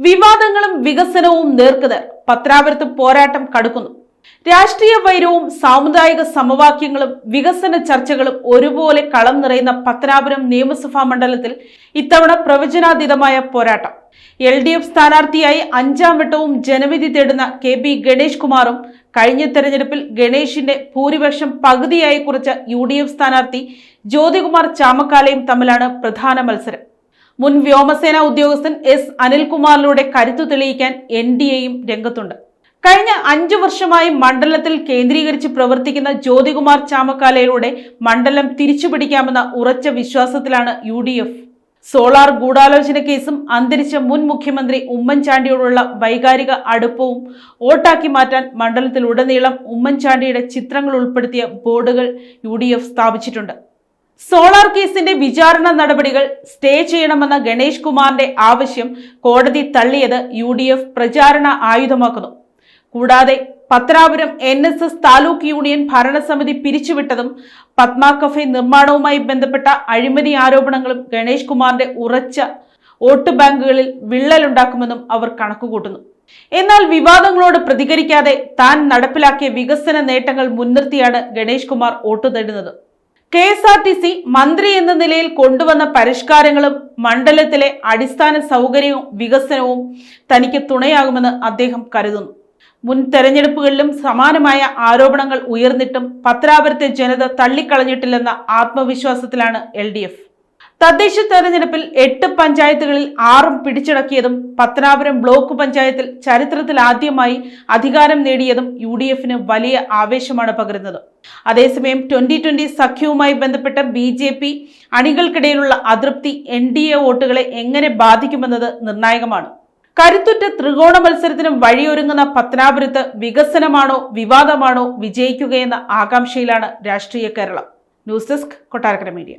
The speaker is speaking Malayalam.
വിവാദങ്ങളും വികസനവും നേർക്കുനേർ. പത്രാപുരത്ത് പോരാട്ടം കടുക്കുന്നു. രാഷ്ട്രീയ വൈരവും സാമുദായിക സമവാക്യങ്ങളും വികസന ചർച്ചകളും ഒരുപോലെ കളം നിറയുന്ന പത്തനാപുരം നിയമസഭാ മണ്ഡലത്തിൽ ഇത്തവണ പ്രവചനാതീതമായ പോരാട്ടം. LDF സ്ഥാനാർത്ഥിയായി 5ാം വട്ടവും ജനവിധി തേടുന്ന KB ഗണേഷ് കുമാറും കഴിഞ്ഞ തെരഞ്ഞെടുപ്പിൽ ഗണേഷിന്റെ ഭൂരിപക്ഷം പകുതിയായി കുറച്ച UDF സ്ഥാനാർത്ഥി ജ്യോതികുമാർ ചാമക്കാലയും തമ്മിലാണ് പ്രധാന മത്സരം. മുൻ വ്യോമസേനാ ഉദ്യോഗസ്ഥൻ S അനിൽകുമാറിലൂടെ കരുത്തു തെളിയിക്കാൻ NDAയും രംഗത്തുണ്ട്. കഴിഞ്ഞ 5 വർഷമായി മണ്ഡലത്തിൽ കേന്ദ്രീകരിച്ച് പ്രവർത്തിക്കുന്ന ജ്യോതികുമാർ ചാമക്കാലയിലൂടെ മണ്ഡലം തിരിച്ചുപിടിക്കാമെന്ന ഉറച്ച വിശ്വാസത്തിലാണ് UDF. സോളാർ ഗൂഢാലോചന കേസും അന്തരിച്ച മുൻ മുഖ്യമന്ത്രി ഉമ്മൻചാണ്ടിയോടുള്ള വൈകാരിക അടുപ്പവും വോട്ടാക്കി മാറ്റാൻ മണ്ഡലത്തിലുടനീളം ഉമ്മൻചാണ്ടിയുടെ ചിത്രങ്ങൾ ഉൾപ്പെടുത്തിയ ബോർഡുകൾ UDF സ്ഥാപിച്ചിട്ടുണ്ട്. സോളാർ കേസിന്റെ വിചാരണ നടപടികൾ സ്റ്റേ ചെയ്യണമെന്ന ഗണേഷ് കുമാറിന്റെ ആവശ്യം കോടതി തള്ളിയത് UDF പ്രചാരണ ആയുധമാക്കുന്നു. കൂടാതെ പത്തനാപുരം NSS താലൂക്ക് യൂണിയൻ ഭരണസമിതി പിരിച്ചുവിട്ടതും പത്മ കഫേ നിർമ്മാണവുമായി ബന്ധപ്പെട്ട അഴിമതി ആരോപണങ്ങളും ഗണേഷ് കുമാറിന്റെ ഉറച്ച വോട്ട് ബാങ്കുകളിൽ വിള്ളലുണ്ടാക്കുമെന്നും അവർ കണക്കുകൂട്ടുന്നു. എന്നാൽ വിവാദങ്ങളോട് പ്രതികരിക്കാതെ താൻ നടപ്പിലാക്കിയ വികസന നേട്ടങ്ങൾ മുൻനിർത്തിയാണ് ഗണേഷ് കുമാർ വോട്ട് തേടുന്നത്. KSRTC മന്ത്രി എന്ന നിലയിൽ കൊണ്ടുവന്ന പരിഷ്കാരങ്ങളും മണ്ഡലത്തിലെ അടിസ്ഥാന സൗകര്യവും വികസനവും തനിക്ക് തുണയാകുമെന്ന് അദ്ദേഹം കരുതുന്നു. മുൻ തെരഞ്ഞെടുപ്പുകളിലും സമാനമായ ആരോപണങ്ങൾ ഉയർന്നിട്ടും പത്തനാപുരത്തെ ജനത തള്ളിക്കളഞ്ഞിട്ടില്ലെന്ന ആത്മവിശ്വാസത്തിലാണ് LDF. തദ്ദേശ തെരഞ്ഞെടുപ്പിൽ 8 പഞ്ചായത്തുകളിൽ 6 പിടിച്ചടക്കിയതും പത്തനാപുരം ബ്ലോക്ക് പഞ്ചായത്തിൽ ചരിത്രത്തിൽ ആദ്യമായി അധികാരം നേടിയതും UDFന് വലിയ ആവേശമാണ് പകരുന്നത്. അതേസമയം 2020 സഖ്യവുമായി ബന്ധപ്പെട്ട BJP അണികൾക്കിടയിലുള്ള അതൃപ്തി NDA വോട്ടുകളെ എങ്ങനെ ബാധിക്കുമെന്നത് നിർണായകമാണ്. കരുത്തുറ്റ ത്രികോണ മത്സരത്തിനും വഴിയൊരുങ്ങുന്ന പത്തനാപുരത്ത് വികസനമാണോ വിവാദമാണോ വിജയിക്കുകയെന്ന ആകാംക്ഷയിലാണ് രാഷ്ട്രീയ Keralam. News desk, Kottarakkara media.